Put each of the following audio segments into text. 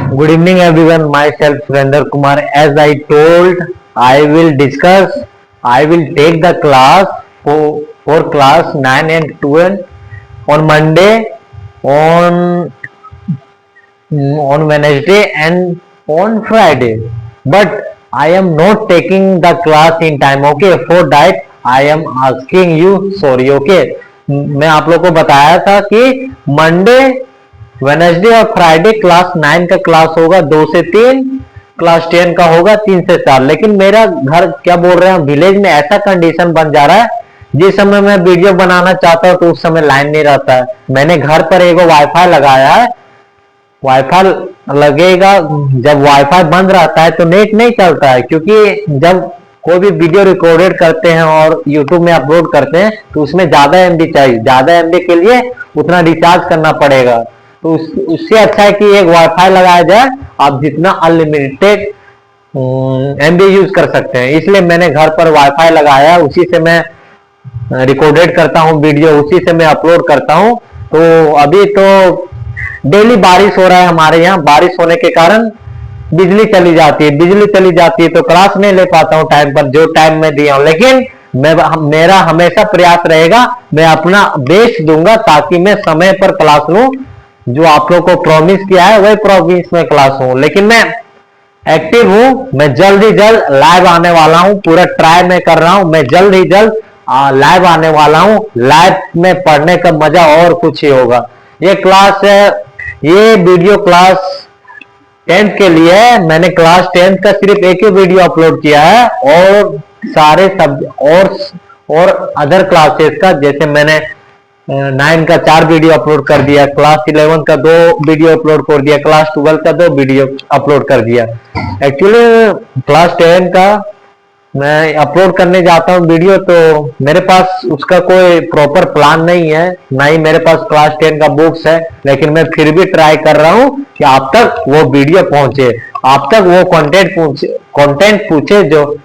Good evening, everyone. Myself, Surender Kumar. As I told, I will take the class for class 9 and 12 on Monday, on Wednesday, and on Friday. But I am not taking the class in time. Okay, for that I am asking you sorry. Okay, मैं आप लोग को बताया था कि Monday, Wednesday और Friday class 9 का class होगा 2 से 3, क्लास 10 का होगा 3 से 4। लेकिन मेरा घर क्या बोल रहे हैं, विलेज में ऐसा कंडीशन बन जा रहा है, जिस समय मैं वीडियो बनाना चाहता हूँ तो उस समय लाइन नहीं रहता है। मैंने घर पर एक वाईफाई लगाया है, वाईफाई लगेगा, जब वाईफाई बंद रहता है तो नेट नहीं चलता है, क्योंकि जब कोई भी वीडियो रिकॉर्डेड करते हैं और यूट्यूब में अपलोड करते हैं तो उसमें ज्यादा एमबी चाहिए, ज्यादा एमबी के लिए उतना रिचार्ज करना पड़ेगा। तो उससे अच्छा है कि एक वाईफाई लगाया जाए, आप जितना अनलिमिटेड एमबी यूज कर सकते हैं। इसलिए मैंने घर पर वाईफाई लगाया है, उसी से मैं रिकॉर्डेड करता हूँ वीडियो, उसी से मैं अपलोड करता हूँ। तो अभी तो डेली बारिश हो रहा है हमारे यहाँ, बारिश होने के कारण बिजली चली जाती है तो क्लास नहीं ले पाता हूँ टाइम पर, जो टाइम मैं दिया हूँ। लेकिन मेरा हमेशा प्रयास रहेगा, मैं अपना बेस्ट दूंगा ताकि मैं समय पर क्लास लूं। जो आप लोग को प्रॉमिस किया है वही प्रॉमिस में क्लास हूं। लेकिन मैं एक्टिव हूं, मैं जल्द ही जल्द लाइव आने वाला हूं, पूरा ट्राई मैं कर रहा हूं, मैं जल्द ही जल्द लाइव आने वाला हूं। लाइव में पढ़ने का मजा और कुछ ही होगा। ये क्लास है, ये वीडियो क्लास 10th के लिए है। मैंने क्लास 10th का सिर्फ एक ही वीडियो अपलोड किया है, और सारे सब और अदर क्लासेस का, जैसे मैंने 9 का 4 वीडियो अपलोड कर दिया, क्लास 11 का 2 वीडियो अपलोड कर दिया, क्लास 12 का 2 वीडियो अपलोड कर दिया। एक्चुअली क्लास 10 का मैं अपलोड करने जाता हूँ वीडियो, तो मेरे पास उसका कोई प्रॉपर प्लान नहीं है, ना ही मेरे पास क्लास 10 का बुक्स है। लेकिन मैं फिर भी ट्राई कर रहा हूँ कि आप तक वो वीडियो पहुंचे, आप तक वो कंटेंट पूछे, जो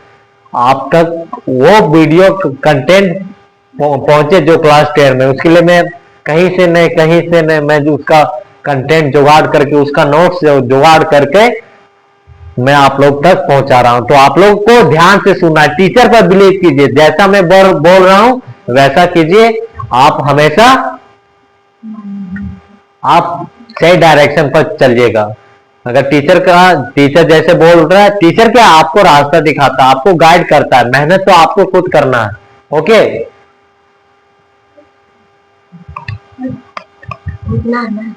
आप तक वो वीडियो कंटेंट पहुंचे जो क्लास 10 में। उसके लिए मैं कहीं से नहीं मैं जो उसका कंटेंट जुगाड़ करके, उसका नोट्स जुगाड़ करके मैं आप लोग तक पहुंचा रहा हूं। तो आप लोग को ध्यान से सुनना, टीचर पर बिलीव कीजिए, जैसा मैं बोल रहा हूं वैसा कीजिए। आप हमेशा आप सही डायरेक्शन पर चलिएगा। अगर टीचर जैसे बोल रहा है, टीचर क्या आपको रास्ता दिखाता है, आपको गाइड करता है, मेहनत तो आपको खुद करना है। ओके, कुछ नहीं।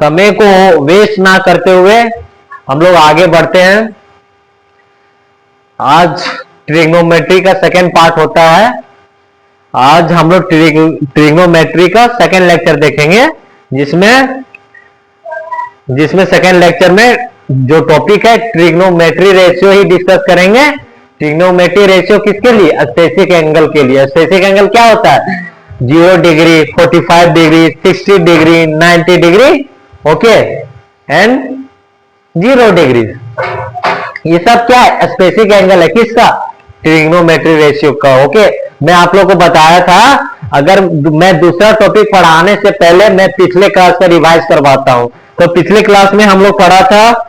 समय को वेस्ट ना करते हुए हम लोग आगे बढ़ते हैं। आज ट्रिग्नोमेट्री का सेकेंड पार्ट होता है। आज हम लोग ट्रिग्नोमेट्री का सेकेंड लेक्चर देखेंगे, जिसमें सेकेंड लेक्चर में जो टॉपिक है ट्रिग्नोमेट्री रेशियो ही डिस्कस करेंगे। ट्रिग्नोमेट्री रेशियो किसके लिए? स्पेसिफिक एंगल के लिए। स्पेसिफिक एंगल क्या होता है? 0 degree, 45 degree, 60 degree, 90 degree, okay, and 0 degree. ये सब क्या है? स्पेसिफिक एंगल है किसका? ट्रिग्नोमेट्री रेशियो का। ओके, मैं आप लोगों को बताया था, अगर मैं दूसरा टॉपिक पढ़ाने से पहले मैं पिछले क्लास का रिवाइज करवाता हूं। तो पिछले क्लास में हम लोग पढ़ा था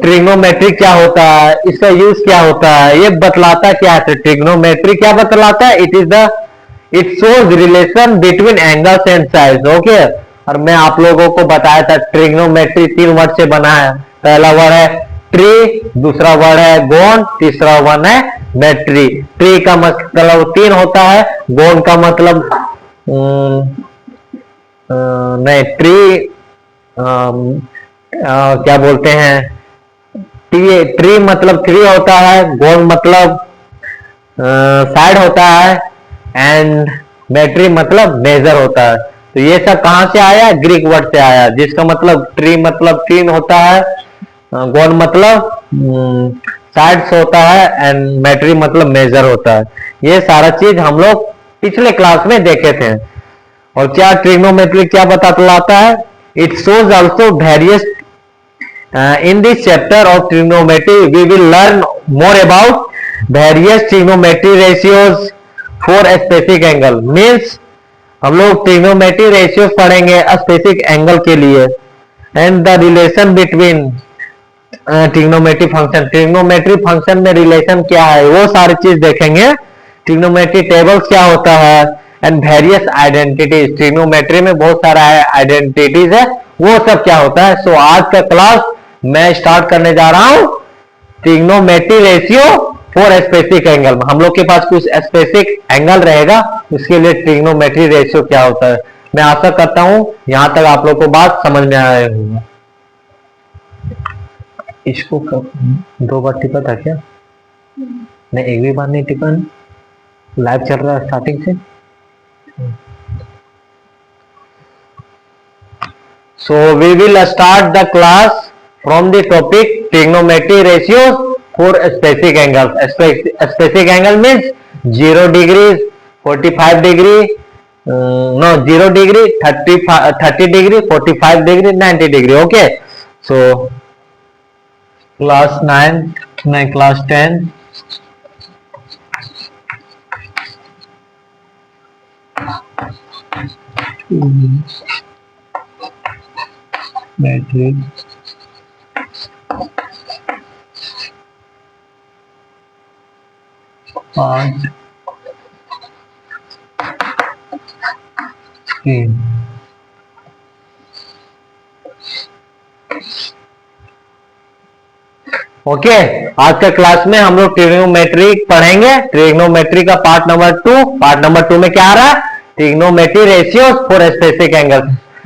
ट्रिग्नोमेट्री क्या होता है, इसका यूज क्या होता है, ये बतलाता क्या है। ट्रिग्नोमेट्री क्या बतलाता है? It shows relation between angles and sides. Okay, और मैं आप लोगों को बताया था ट्रिग्नोमेट्री 3 वर्ड से बना है। पहला वर्ड है ट्री, दूसरा वर्ड है गोन, तीसरा वर्ड है मेट्री। ट्री का मतलब 3 होता है, गोन का मतलब नहीं, ट्री क्या बोलते हैं, ट्री मतलब 3 होता है, गोन मतलब साइड होता है, एंड मेट्री मतलब मेजर होता है। तो ये सब कहां से आया? ग्रीक वर्ड से आया, जिसका मतलब ट्री मतलब 3 होता है, गोन मतलब साइड्स होता है, एंड मेट्री मतलब मेजर होता है। ये सारा चीज हम लोग पिछले क्लास में देखे थे। और क्या ट्रिग्नोमेट्री क्या बताता है? It shows also various in this chapter of trigonometry we will learn more about various trigonometry ratios, for specific angle means हम लोग ट्रिग्नोमेट्री रेशियोज पढ़ेंगे स्पेसिफिक एंगल के लिए and the relation between trigonometry function में relation क्या है वो सारी चीज देखेंगे। ट्रिग्नोमेट्री टेबल्स क्या होता है एंड वेरियस आइडेंटिटीज, ट्रिग्नोमेट्री में बहुत सारा आइडेंटिटीज है वो सब क्या होता है। सो आज का क्लास मैं स्टार्ट करने जा रहा हूं trigonometry ratio for specific angle. हम लोग के पास कुछ स्पेसिफिक एंगल रहेगा उसके लिए ट्रिग्नोमेट्री रेशियो क्या होता है। मैं आशा करता हूं यहां तक आप लोग को बात समझ में आया होगा। इसको कब 2 बार टिपा था क्या? नहीं, एक भी बार नहीं टिपा। लाइव चल रहा है स्टार्टिंग से। So we will start the class from the topic trigonometry ratios for specific angles. Specific angle means 0 degrees, 45 degree, no 0 degree, 30 degree, 45 degree, 90 degree. Okay. So class 9, class 10. Metric part 3। Okay आज का class में हम लोग trigonometry पढ़ेंगे। Trigonometry का part number 2 में क्या आ रहा है? Trigonometry ratios for specific angle.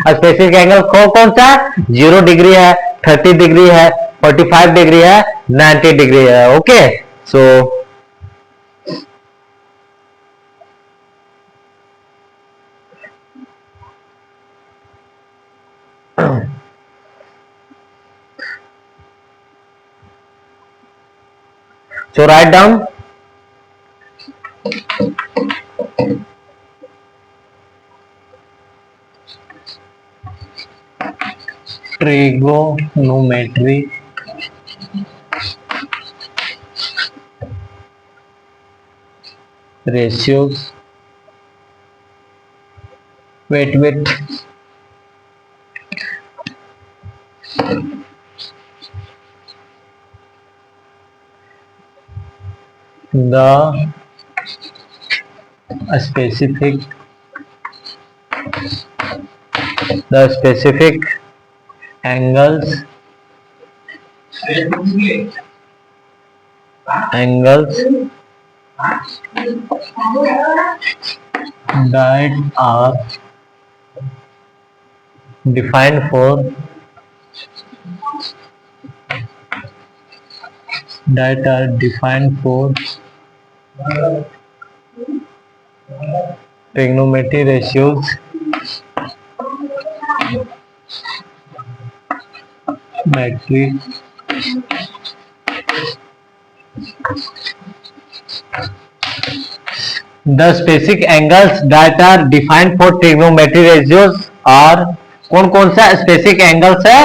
Specific angle कौन सा है? 0 डिग्री है, 30 डिग्री है, 45 डिग्री है, 90 डिग्री है। Okay so write down trigonometry ratios, wait the specific angles that are defined for trigonometry ratios metric the specific angles that are defined for trigonometry ratios are कौन सा specific angles है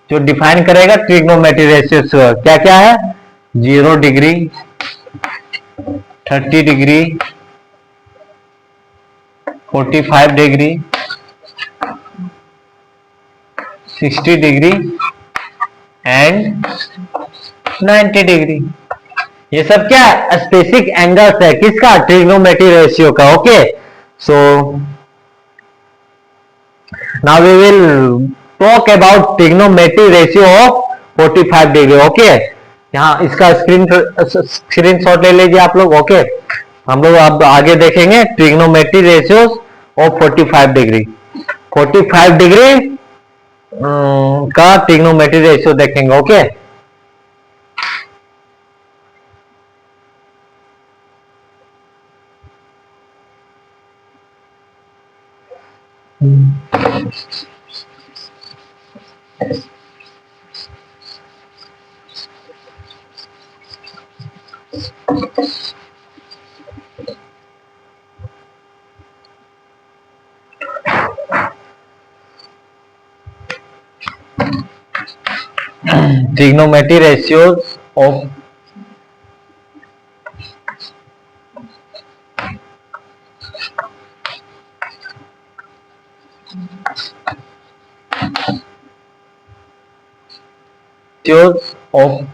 जो define करेगा trigonometry ratios? क्या क्या है? 0 degree, 30 degree, 45 degree, 60 degree and 90 degree. ये सब क्या स्पेसिफिक एंगल्स है किसका? ट्रिग्नोमेट्री रेशियो का। Okay so now we will talk about trigonometry ratio of 45 degree. Okay यहाँ इसका स्क्रीनशॉट ले लीजिए आप लोग। ओके हम लोग अब आगे देखेंगे trigonometry ratios of 45 degree. 45 degree का ट्रिग्नोमेट्री रेशियो देखेंगे। Okay trigonometry ratios of ratios of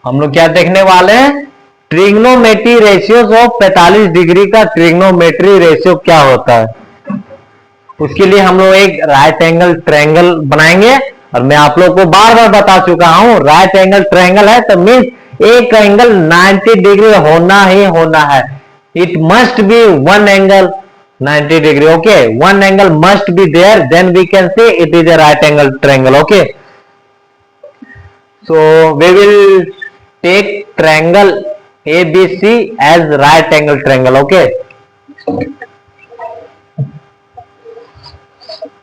हम लोग क्या देखने वाले हैं, ट्रिग्नोमेट्री रेशियोज ऑफ 45 डिग्री का ट्रिग्नोमेट्री रेशियो क्या होता है। उसके लिए हम लोग एक राइट एंगल ट्रायंगल बनाएंगे, और मैं आप लोग को बार बार बता चुका हूं, राइट एंगल ट्रायंगल है तो मीन्स एक एंगल 90 डिग्री होना ही होना है। It must be one angle 90 degree, okay, one angle must be there, then we can say it is a right angle triangle, okay. So we will take triangle ABC as right angle triangle, okay?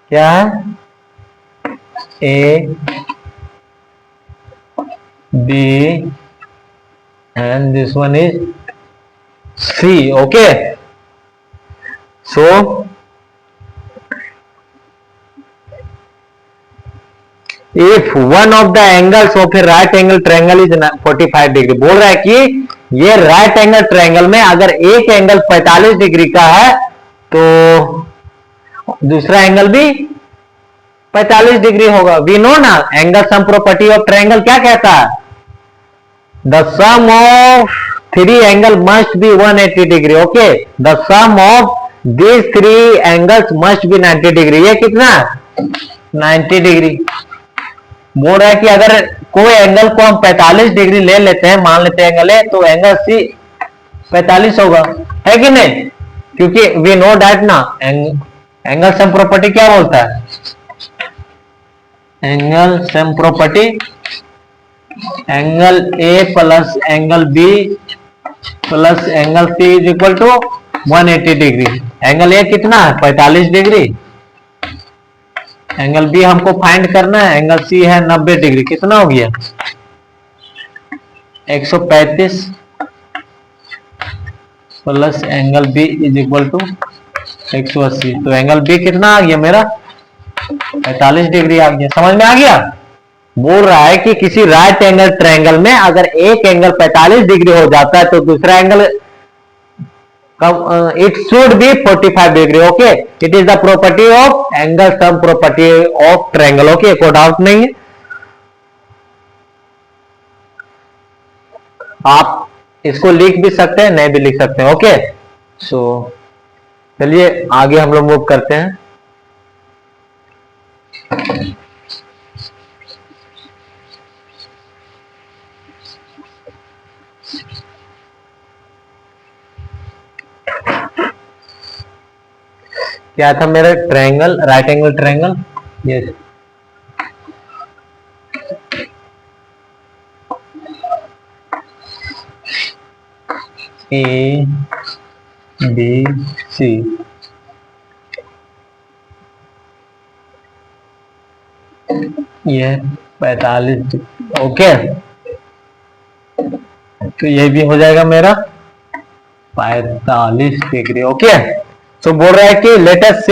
क्या है? A, B and this one is C, okay? So if one of the angles of a right angle triangle is 45 degree, बोल रहा है कि ये right angle triangle में अगर एक एंगल 45 डिग्री का है तो दूसरा एंगल भी 45 डिग्री होगा। वी नो ना, angle sum property of triangle क्या कहता है, the sum of three angle must be 180 degree, okay, the sum of this three angles must be 90 degree. ये कितना 90 डिग्री। बोल रहा है कि अगर कोई एंगल को हम 45 डिग्री ले लेते हैं, मान लेते हैं एंगल है, तो एंगल सी 45 होगा, है कि नहीं, क्योंकि वी नो डैट ना, एंगल सम प्रॉपर्टी क्या बोलता है, angle sum property angle A plus angle B plus angle C is equal to 180 degree. Angle A कितना है 45 डिग्री, एंगल बी हमको फाइंड करना है, एंगल सी है 90 डिग्री, कितना हो गया 135 plus angle B is equal to 180। तो एंगल बी कितना आ गया मेरा 45 डिग्री आ गया। समझ में आ गया। बोल रहा है कि किसी राइट एंगल ट्रायंगल में अगर एक एंगल 45 डिग्री हो जाता है तो दूसरा angle it should be 45 degree, okay, it is the property of angle sum property of triangle, okay, कोई डाउट नहीं है। आप इसको लिख भी सकते हैं, नहीं भी लिख सकते हैं, ओके। सो चलिए आगे हम लोग मूव करते हैं। क्या था मेरा triangle, right angle triangle, yes, A B C, ये 45, ओके, तो ये भी हो जाएगा मेरा 45 डिग्री, ओके। तो बोल रहा है कि let us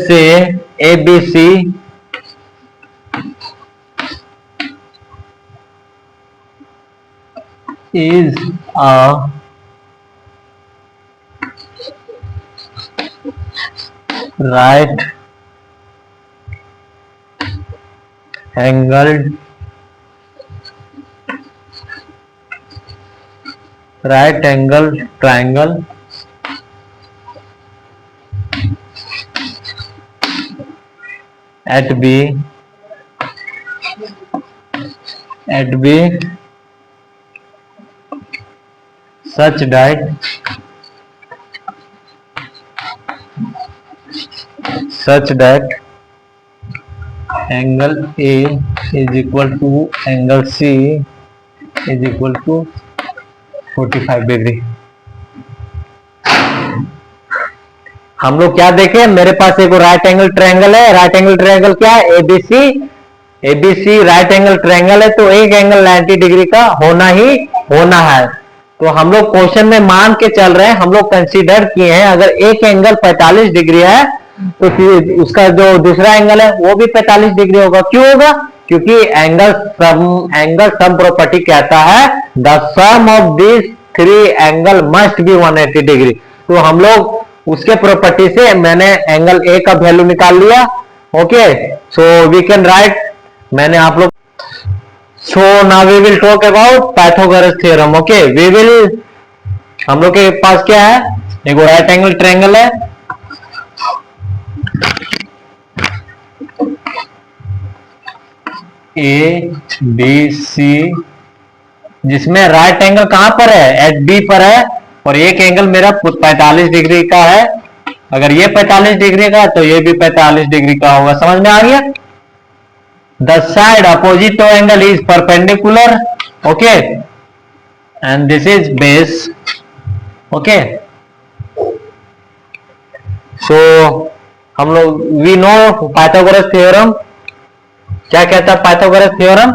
say A B C is a right angled triangle at B such that angle A is equal to angle C is equal to 45 degree. हम लोग क्या देखें, मेरे पास एक राइट एंगल ट्रायंगल है। राइट एंगल ट्रायंगल क्या है, ABC. ABC right angle triangle है, तो एक एंगल 90 डिग्री का होना ही होना है। तो हम लोग क्वेश्चन में मान के चल रहे हैं, हम लोग कंसीडर किए हैं अगर एक एंगल 45 डिग्री है तो फिर उसका जो दूसरा एंगल है वो भी 45 डिग्री होगा। क्यों होगा, क्योंकि एंगल सम प्रॉपर्टी कहता है the sum of this three angle must be 180 degree. तो हम लोग उसके प्रॉपर्टी से मैंने एंगल ए का वैल्यू निकाल लिया। Okay, so we can write, मैंने आप लोग, so now we will talk about Pythagoras theorem. Okay, we will, हम लोग के पास क्या है, एक राइट एंगल ट्रायंगल है, ए बी सी, जिसमें राइट एंगल कहां पर है, एट बी पर है, और एक एंगल मेरा 45 डिग्री का है। अगर ये 45 डिग्री का है तो ये भी 45 डिग्री का होगा। समझ में आ गया। The side opposite to angle is perpendicular. Okay, and this is base. Okay, so हम लोग वी नो पाइथागोरस थ्योरम क्या कहता है। Pythagoras theorem,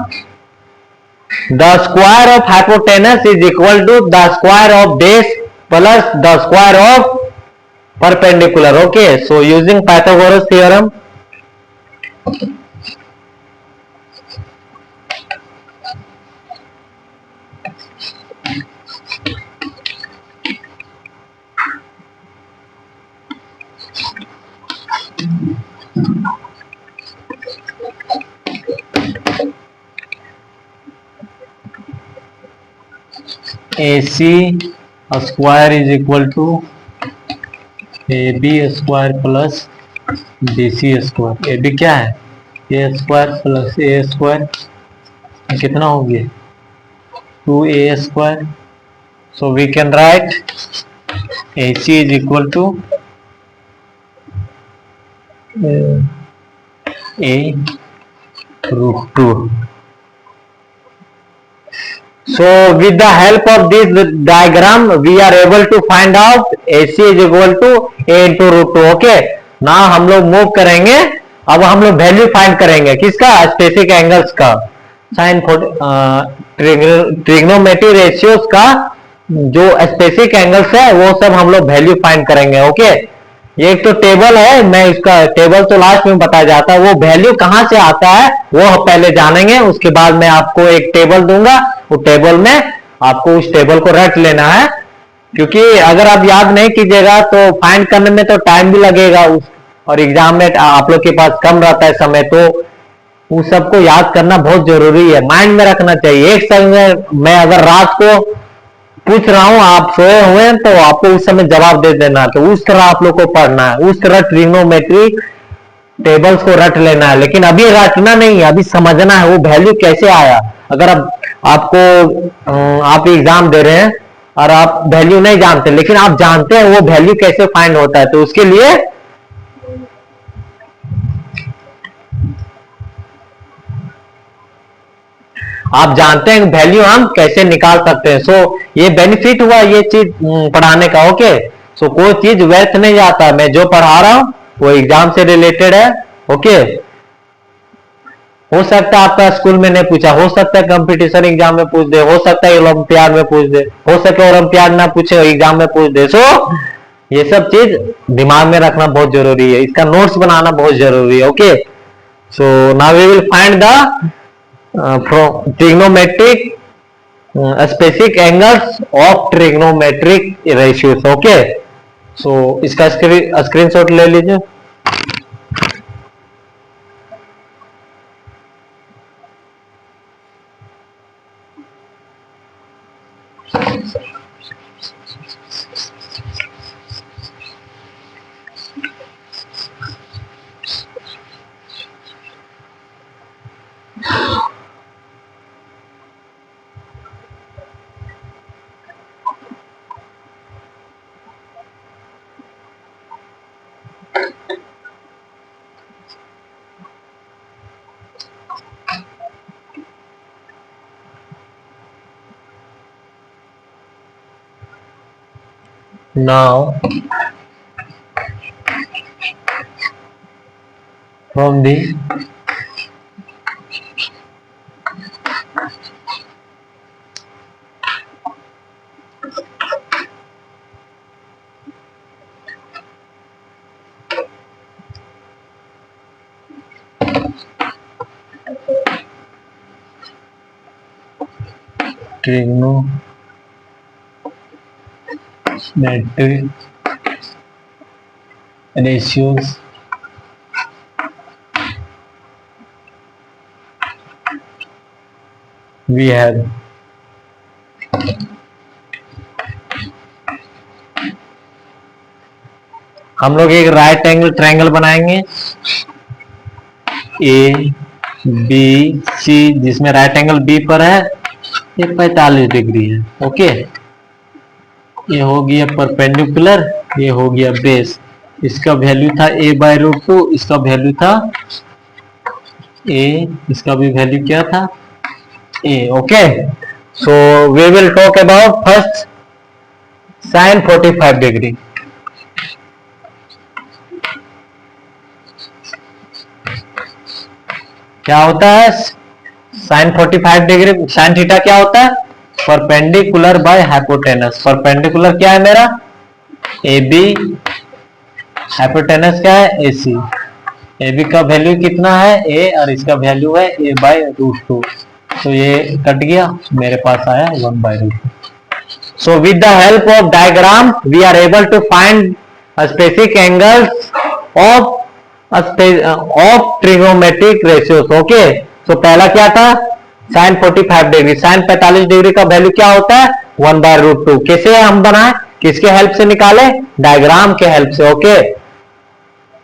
the square of hypotenuse is equal to the square of base plus the square of perpendicular. Okay, so using Pythagoras theorem, AC square is equal to AB square plus BC square. AB क्या है, a square plus a square, कितना हो गया 2A square. So we can write AC is equal to A root 2। So with the help of this diagram we are able to find out AC is equal to A into root 2। Okay, ना हम लोग move करेंगे, अब हम लोग value find करेंगे किसका, specific angles का, साइन ट्रिग्नोमेट्री रेशियोज का जो स्पेसिफिक एंगल्स है वो सब हम लोग वैल्यू फाइंड करेंगे। ओके, ये एक तो टेबल है, मैं इसका टेबल तो लास्ट में बताया जाता है, वो वैल्यू कहां से आता है वो पहले जानेंगे, उसके बाद मैं आपको एक टेबल दूंगा, वो टेबल में आपको उस टेबल को रट लेना है। क्योंकि अगर आप याद नहीं कीजिएगा तो फाइंड करने में तो टाइम भी लगेगा और एग्जाम में आप लोग के पास कम रहता है समय, तो उस सबको याद करना बहुत जरूरी है, माइंड में रखना चाहिए। एक संग मैं अगर रात को पूछ रहा हूं, आप सोए हुए हैं तो आपको उस समय जवाब दे देना, तो उस तरह आप लोग को पढ़ना है, उस तरह ट्रिग्नोमेट्री टेबल्स को रट लेना है। लेकिन अभी रटना नहीं है, अभी समझना है वो वैल्यू कैसे आया। अगर आप एग्जाम दे रहे हैं और आप वैल्यू नहीं जानते, लेकिन आप जानते हैं वो वैल्यू कैसे फाइंड होता है, तो उसके लिए आप जानते हैं वैल्यू हम कैसे निकाल सकते हैं। सो ये बेनिफिट हुआ ये चीज पढ़ाने का। ओके, सो कोई चीज व्यर्थ नहीं जाता, मैं जो पढ़ा रहा हूं वो एग्जाम से रिलेटेड है। ओके, हो सकता है आपका स्कूल में नहीं पूछा, हो सकता है कंपटीशन एग्जाम में पूछ दे, हो सकता है ओलंपियाड में पूछ दे, हो सकता है ओलंपियाड ना पूछे एग्जाम में पूछ दे। सो ये सब चीज दिमाग में रखना बहुत जरूरी है, इसका नोट्स बनाना बहुत जरूरी है। Okay, so now we will find the from trigonometric specific angles of trigonometric ratios। Okay, so इसका स्क्रीनशॉट ले लीजिए। Now from the trigonometric ratios we have हम लोग एक राइट एंगल ट्रायंगल बनाएंगे ए बी सी, जिसमें राइट एंगल बी पर है, ये 45 डिग्री है। ओके, ये हो गया परपेंडिकुलर, ये हो गया बेस। इसका वैल्यू था a/√2, इसका वैल्यू था a, इसका भी वैल्यू क्या था a। Okay, so we will talk about first sin 45 degree. क्या होता है sin 45 डिग्री? sin थीटा क्या होता है? Perpendicular by hypotenuse. परपेंडिकुलर क्या है मेरा? ए बी, हाइपोटेनस क्या है? ए सी। ए बी का वैल्यू कितना है? ए, और इसका वैल्यू है a/√2। तो ये कट गया, मेरे पास आया 1/√2। So with the help of diagram we are able to find specific angles of trigonometric ratios. Okay, so पहला क्या था? sin 45 degree. sin 45 डिग्री का वैल्यू क्या होता है? 1/√2। कैसे हम बनाए? किसके हेल्प से निकाले? डायग्राम के हेल्प से। ओके,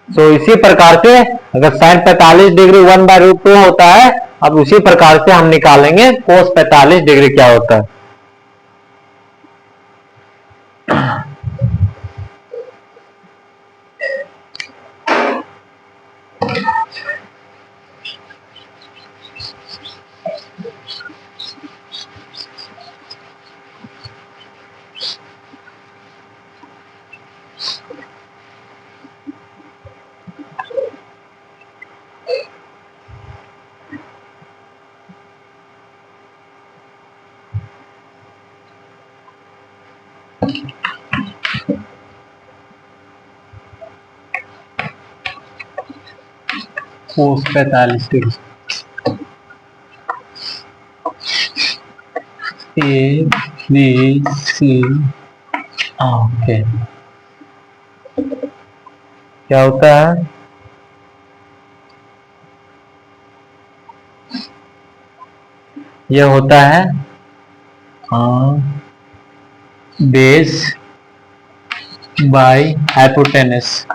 सो इसी प्रकार से अगर sin 45 डिग्री 1/√2 होता है, अब उसी प्रकार से हम निकालेंगे cos 45 डिग्री क्या होता है। cos 45 degree A B C. Okay, क्या होता है? यह होता है बेस बाय हाइपोटेनस।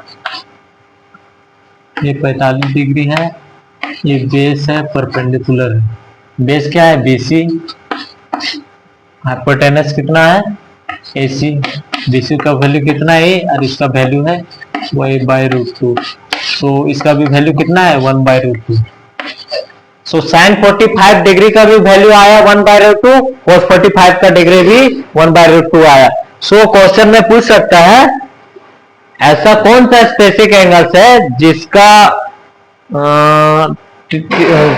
ये 45 डिग्री है, ये बेस है, परपेंडिकुलर है। बेस क्या है? बीसी। हाइपोटेनस कितना है? एसी। बीसी का वैल्यू कितना है? और इसका वैल्यू है a/√2। तो इसका भी वैल्यू कितना है? 1/√2। सो sin 45 डिग्री का भी वैल्यू आया 1/√2, cos 45 का डिग्री भी 1/√2 आया। सो क्वेश्चन में पूछ सकता है ऐसा कौन सा स्पेसिफिक एंगल्स है जिसका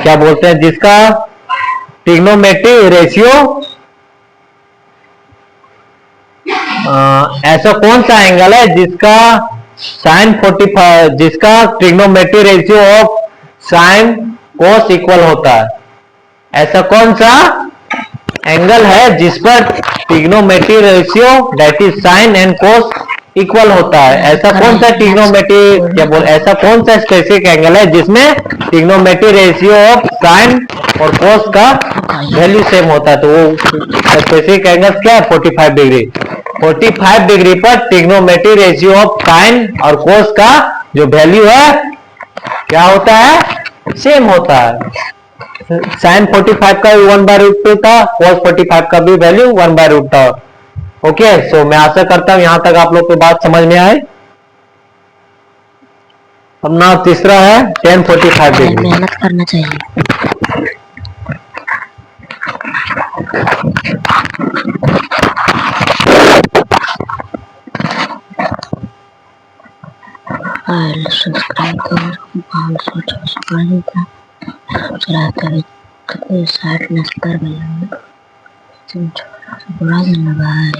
क्या बोलते हैं, जिसका ट्रिग्नोमेट्रिक रेशियो ऐसा कौन सा एंगल है जिसका sin 45, जिसका trigonometric ratio of sin cos equal होता है? ऐसा कौन सा एंगल है जिस पर trigonometric ratio that is sin and cos equal होता है? ऐसा कौन सा ट्रिग्नोमेट्रिक, क्या बोल, ऐसा कौन सा स्पेसिफिक एंगल है जिसमें ट्रिग्नोमेट्रिक रेशियो ऑफ sin और cos का वैल्यू सेम होता है? तो वो स्पेसिफिक एंगल क्या है? 45 डिग्री। 45 डिग्री पर ट्रिग्नोमेट्रिक रेशियो ऑफ sin और cos का जो वैल्यू है क्या होता है? सेम होता है। sin 45 का 1/√2 था, cos 45 का भी वैल्यू 1/√2 था। ओके, सो मैं आशा करता हूं यहां तक आप लोग को बात समझ में आए। अब ना तीसरा है tan 45 डिग्री। मेहनत करना चाहिए। सब्सक्राइब करो। हम सोचा पढ़ था चला कभी 60-70 में तुम छोरा से बुरा दिन भाई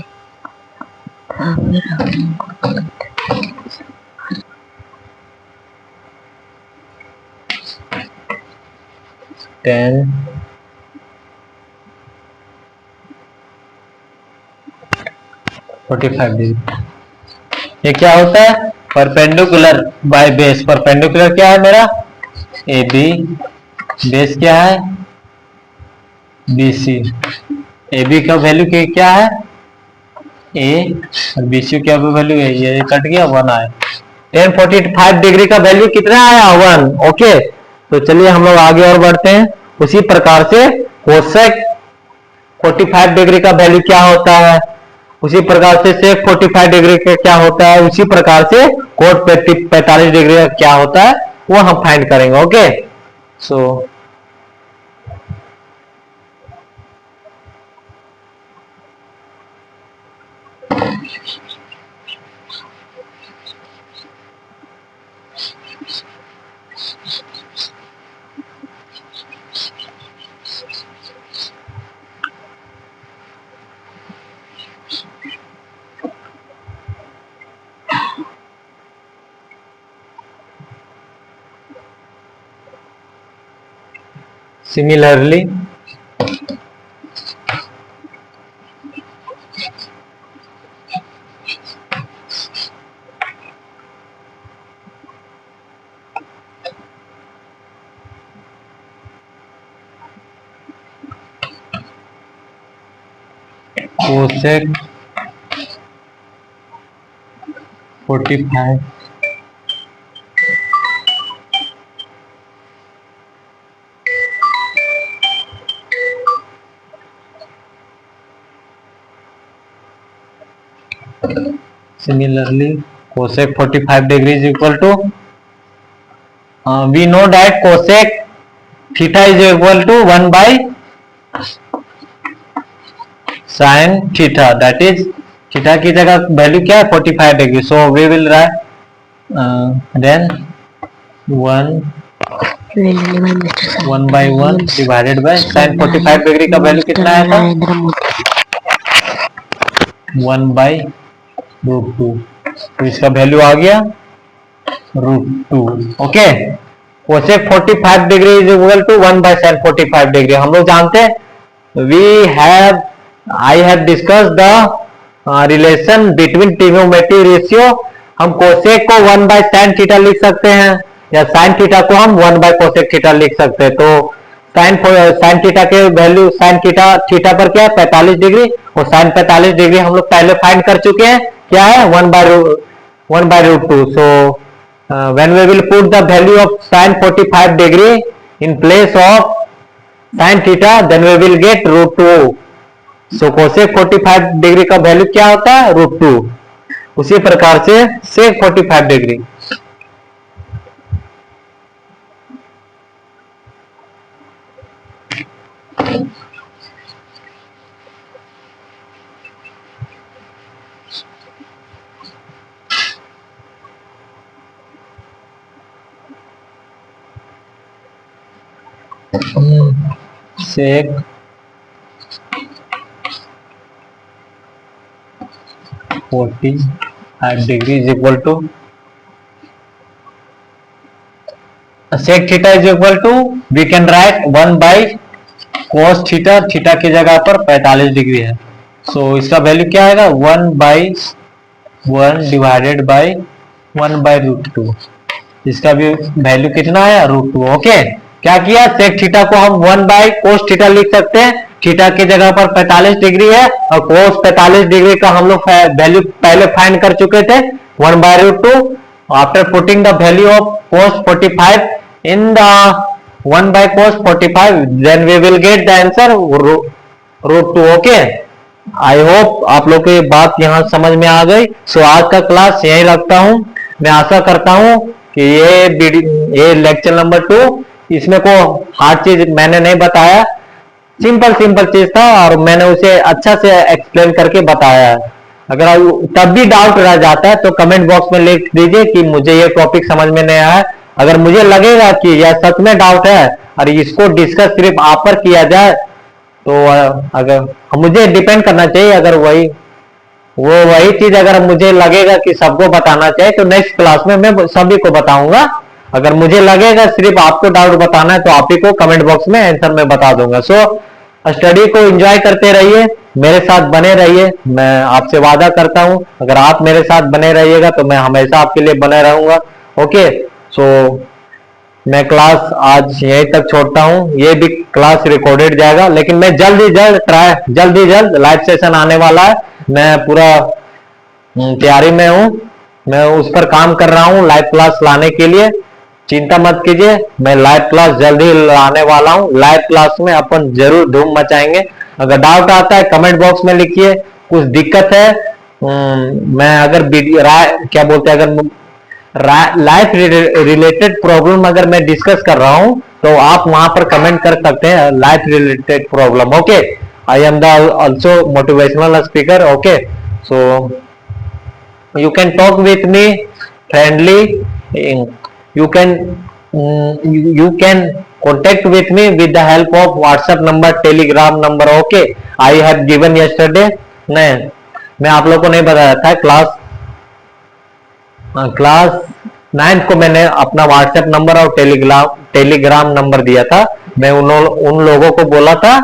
फिर हमको 10 45 डिग्री। ये क्या होता है? Perpendicular by base. परपेंडिकुलर क्या है मेरा? A B. बेस क्या है? B C. ए बी का वैल्यू क्या है? ए। और बी सी क्या वैल्यू है? ये कट गया 1 आया। 1045 डिग्री का वैल्यू कितना आया? 1। ओके, तो चलिए हम लोग आगे और बढ़ते हैं। उसी प्रकार से कोसेक 45 डिग्री का वैल्यू क्या होता है? उसी प्रकार से सेक 45 डिग्री का क्या होता है? उसी प्रकार से कोट 45 डिग्री का क्या होता है वो हम फाइंड करेंगे। Okay, so similarly cosec 45 similarly cosec 45 degree is equal to we know that cosec theta is equal to 1 by sin theta, that is theta की जगह वैल्यू क्या है? 45 degree. So we will write then 1 by 1 divided by sin 45 degree का value कितना आया था? 1 by √2। तो इसका वैल्यू आ गया √2। Okay, cosec 45 degree is equal to 1 by sin 45 degree. हम लोग जानते हैं I have discussed the relation between trigonometry ratio। हम cosec को 1 by sin थीटा लिख सकते हैं या sin थीटा को हम 1 by cosec थीटा लिख सकते हैं। तो sin थीटा के वैल्यू sin थीटा पर क्या है? 45 डिग्री, और sin 45 डिग्री हम लोग पहले फाइंड कर चुके हैं। क्या है? 1 by √2। So when we will put the value of sin 45 degree in place of sin theta, then we will get √2। So cosec 45 degree का वैल्यू क्या होता है? √2। उसी प्रकार से sec 45 degree sec 45 degree is equal to sec theta is equal to we can write 1 by cos theta। Theta की जगह पर 45 डिग्री है। सो इसका वैल्यू क्या आएगा? 1 by 1 डिवाइडेड बाय 1 by √2। इसका भी वैल्यू कितना आया? √2। ओके, क्या किया? sec थीटा को हम 1 by cos थीटा लिख सकते हैं। थीटा की जगह पर 45 डिग्री है और cos 45 डिग्री का हम लोग वैल्यू पहले फाइंड कर चुके थे 1 by √2। After putting the value of cos 45 in the 1 by cos 45, then we will get the answer √2। Okay, I hope आप लोग को ये बात यहाँ समझ में आ गई। सो आज का क्लास यही रखता हूँ। मैं आशा करता हूँ कि ये लेक्चर नंबर 2, इसमें को हार्ड चीज मैंने नहीं बताया, सिंपल चीज था और मैंने उसे अच्छा से एक्सप्लेन करके बताया है। अगर तब भी डाउट रह जाता है तो कमेंट बॉक्स में लिख दीजिए कि मुझे ये टॉपिक समझ में नहीं आया, अगर मुझे लगेगा कि यह सच में डाउट है और इसको डिस्कस सिर्फ आप पर किया जाए तो अगर मुझे डिपेंड करना चाहिए, अगर वही चीज अगर मुझे लगेगा कि सबको बताना चाहिए तो नेक्स्ट क्लास में मैं सभी को बताऊंगा। अगर मुझे लगेगा सिर्फ आपको डाउट बताना है तो आप ही को कमेंट बॉक्स में आंसर में बता दूंगा। सो स्टडी को एंजॉय करते रहिए, मेरे साथ बने रहिए। मैं आपसे वादा करता हूं अगर आप मेरे साथ बने रहिएगा तो मैं हमेशा आपके लिए बने रहूंगा। ओके, सो मैं क्लास आज यहीं तक छोड़ता हूं। ये भी क्लास रिकॉर्डेड जाएगा, लेकिन मैं जल्द ही जल्द लाइव सेशन आने वाला है। मैं पूरा तैयारी में हूं, मैं उस पर काम कर रहा हूं लाइव क्लास लाने के लिए। चिंता मत कीजिए, मैं लाइव क्लास जल्द ही लाने वाला हूं। लाइव क्लास में अपन जरूर धूम मचाएंगे। अगर डाउट आता है कमेंट बॉक्स में लिखिए, कुछ दिक्कत है मैं अगर क्या बोलते हैं, अगर लाइफ रिलेटेड प्रॉब्लम अगर मैं डिस्कस कर रहा हूं तो आप वहां पर कमेंट कर सकते हैं life related problem. Okay, I am the also motivational speaker. Okay, so you can talk with me friendly, you can contact with me with the help of WhatsApp number, Telegram number. Okay, I have given yesterday। नहीं, मैं आप लोगों को नहीं बताया था class 9 को मैंने अपना व्हाट्सएप नंबर और टेलीग्राम नंबर दिया था। मैं उन लोगों को बोला था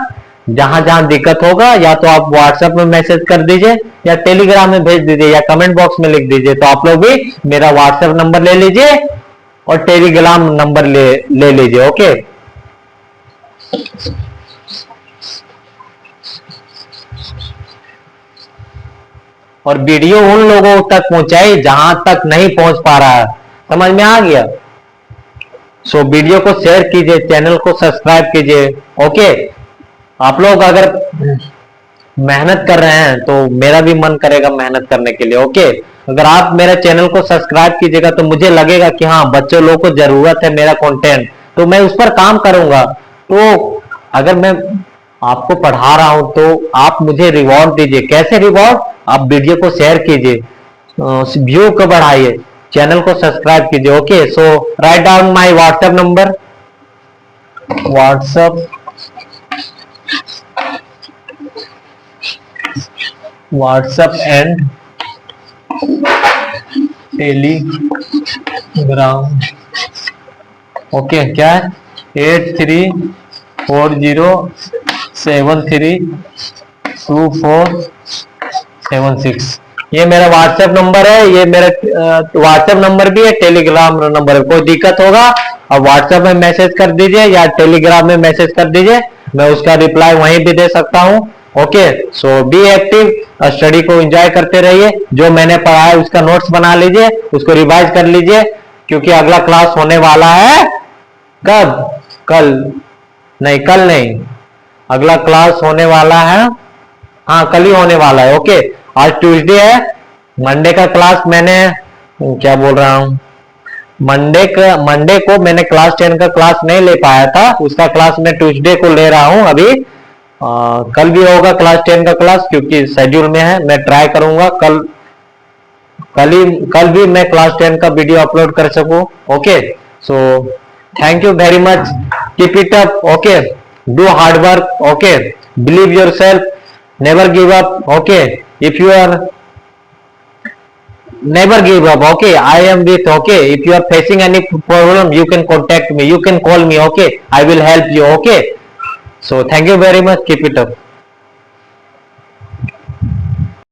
जहां जहां दिक्कत होगा या तो आप व्हाट्सएप में मैसेज कर दीजिए या टेलीग्राम में भेज दीजिए या कमेंट बॉक्स में लिख दीजिए। तो आप लोग भी मेरा व्हाट्सएप नंबर ले लीजिए और टेलीग्राम नंबर ले लीजिए। ओके, और वीडियो उन लोगों तक पहुंचाई जहां तक नहीं पहुंच पा रहा है। समझ में आ गया? सो वीडियो को शेयर कीजिए, चैनल को सब्सक्राइब कीजिए। ओके, आप लोग अगर मेहनत कर रहे हैं तो मेरा भी मन करेगा मेहनत करने के लिए। ओके, अगर आप मेरे चैनल को सब्सक्राइब कीजिएगा तो मुझे लगेगा कि हाँ बच्चों लोगों को जरूरत है मेरा कंटेंट, तो मैं उस पर काम करूंगा। तो अगर मैं आपको पढ़ा रहा हूं तो आप मुझे रिवॉर्ड दीजिए। कैसे रिवॉर्ड? आप वीडियो को शेयर कीजिए, व्यू को बढ़ाइए, चैनल को सब्सक्राइब कीजिए। Okay, so write down my WhatsApp number, WhatsApp and Telegram. Okay, क्या है? 8340732476। ये मेरा व्हाट्सएप नंबर है, ये मेरा व्हाट्सएप नंबर भी है, टेलीग्राम नंबर है। कोई दिक्कत होगा अब व्हाट्सएप में मैसेज कर दीजिए या टेलीग्राम में मैसेज कर दीजिए, मैं उसका रिप्लाई वहीं भी दे सकता हूं। Okay, so be active, study को एंजॉय करते रहिए। जो मैंने पढ़ा है उसका नोट्स बना लीजिए, उसको रिवाइज कर लीजिए, क्योंकि अगला क्लास होने वाला है कब? कल नहीं, अगला क्लास होने वाला है, हाँ कल ही होने वाला है। ओके, आज ट्यूसडे है, मंडे का क्लास मैंने क्या बोल रहा हूँ, मंडे को मैंने क्लास 10 का क्लास नहीं ले पाया था, उसका क्लास मैं ट्यूसडे को ले रहा हूँ अभी। कल भी होगा क्लास 10 का क्लास, क्योंकि शेड्यूल में है। मैं ट्राई करूंगा कल भी मैं क्लास 10 का वीडियो अपलोड कर सकूं। Okay, so thank you very much, keep it up. Okay, do hard work. Okay, believe yourself, never give up. Okay, if you are never give up। Okay, I am with। Okay, if you are facing any problem you can contact me, you can call me। Okay, I will help you। Okay, so thank you very much, keep it up।